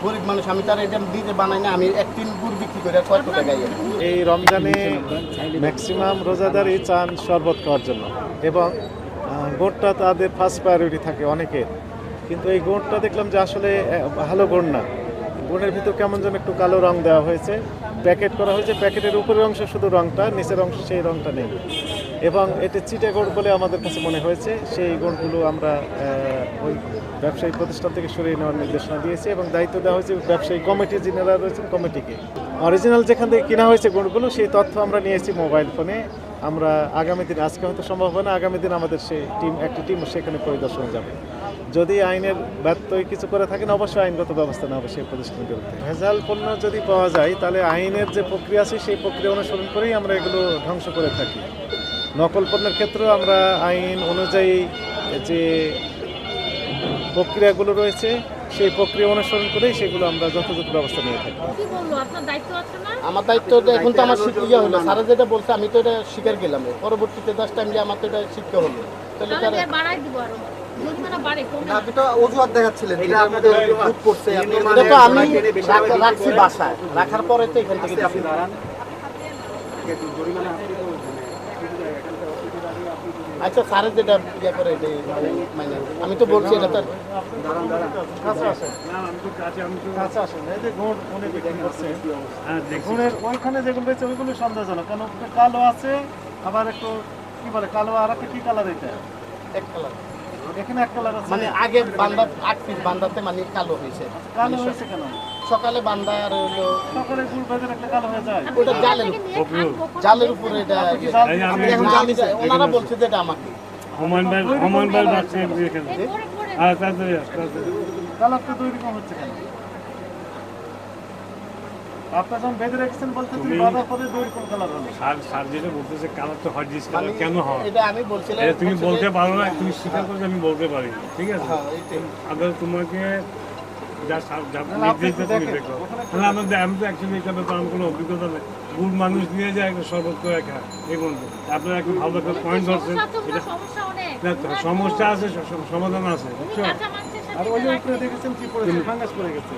গরিব মানুষ, আমি তার এটা নিজে বানাই না, আমি এক তিন গুড় বিক্রি করে কত টাকা এই রমজানে ম্যাক্সিমাম রোজাদারই চান শরবত খাওয়ার জন্য, এবং গুড়টা তাদের ফার্স্ট প্রায়োরিটি থাকে অনেকের। কিন্তু এই গুড়টা দেখলাম যে আসলে ভালো গুড় না, গুড়ের ভিতর কেমন যেন একটু কালো রং দেওয়া হয়েছে, প্যাকেট করা হয়েছে, প্যাকেটের উপরের অংশ শুধু রংটা, নিচের অংশ সেই রংটা নেই, এবং এটি চিটে গুড় বলে আমাদের কাছে মনে হয়েছে। সেই গুড়গুলো আমরা ওই ব্যবসায়ী প্রতিষ্ঠান থেকে সরিয়ে নেওয়ার নির্দেশনা দিয়েছি, এবং দায়িত্ব দেওয়া হয়েছে ব্যবসায়ী কমিটি যিনারা রয়েছেন কমিটিকে। অরিজিনাল যেখান থেকে কেনা হয়েছে গুড়গুলো সেই তথ্য আমরা নিয়েছি মোবাইল ফোনে। আমরা আগামী দিন, আজকে হয়তো সম্ভব হয় না, আগামী দিন আমাদের সেই একটি টিম সেখানে পরিদর্শনে যাবে। যদি আইনের ব্যত্যয় কিছু করে থাকেন অবশ্যই আইনগত ব্যবস্থা নেওয়া হবে সেই প্রতিষ্ঠানের বিরুদ্ধে। ভেজাল পণ্য যদি পাওয়া যায় তাহলে আইনের যে প্রক্রিয়া আছে সেই প্রক্রিয়া অনুসরণ করেই আমরা এগুলো ধ্বংস করে থাকি। নকল পণ্যের ক্ষেত্রেও আমরা আইন অনুযায়ী যে প্রক্রিয়াগুলো রয়েছে সেই প্রক্রিয়া অনুসরণ করেই সেগুলো আমরা যথাযথ ব্যবস্থা নিয়ে থাকি। আমার দায়িত্ব এখন তো আমার শিক্ষা হলো, স্যারা যেটা বলছে আমি তো এটা শিকার গেলাম, পরবর্তীতে 10 টাইম যে আমার তো এটা শিক্ষা হলো, তাহলে অজুহাত দেখাচ্ছিলেন, এটা তো আমি রাখছি বাসায়, রাখার পরে তো এখান থেকে আচ্ছা স্যারের যেটা ইয়ে করে মানে আমি তো বলছি এটা তার ওইখানে যেগুলো রয়েছে ওইগুলো সন্দেহজনক, কারণ কালো আছে, আবার একটু কি বলে কালো, আর একটা কি কালার, এটা এক কালার, এখানে এক কালার আছে, মানে আগে বান্দা 8 পিস বান্দাতে মানে কালো হয়েছে। কালো হয়েছে কেন? সকালে বান্দা আর হলো সকালে গুড় ভেজে রাখলে কালো হয়ে যায়। ওটা জালের উপরে এটা ওনারা বলছে যে এটা আমাকে কালারটা তৈরি কম হচ্ছে কেন? আপনার যখন ভেজে রেখেছেন বলতে তুমি বাঁধার পরে তৈরি কোন কালার হলো? স্যার যেটা বলতেছে কালার তো হট ডিস কালার কেন হয় এটা আমি বলছিলাম, এটা তুমি বলতে পারো না, তুমি স্বীকার করলে আমি বলতে পারি, ঠিক আছে? আবার তোমাকে যা নির্দেশ তুমি দেখো, তাহলে আমি তো অ্যাকচুয়ালি এটা ব্যাপারে আমার কোনো অভিজ্ঞতা নেই। গুড় মানুষ নিয়ে যায় একটা শরবত করে খায়, এই বলতে আপনারা একটু ভালো একটা পয়েন্ট ধরছেন। এটা সমস্যা আছে, সমাধান আছে, বুঝছো? আর ওই যে উপরে দেখেছেন কি পড়েছে, ফাঙ্গাস পড়ে গেছে।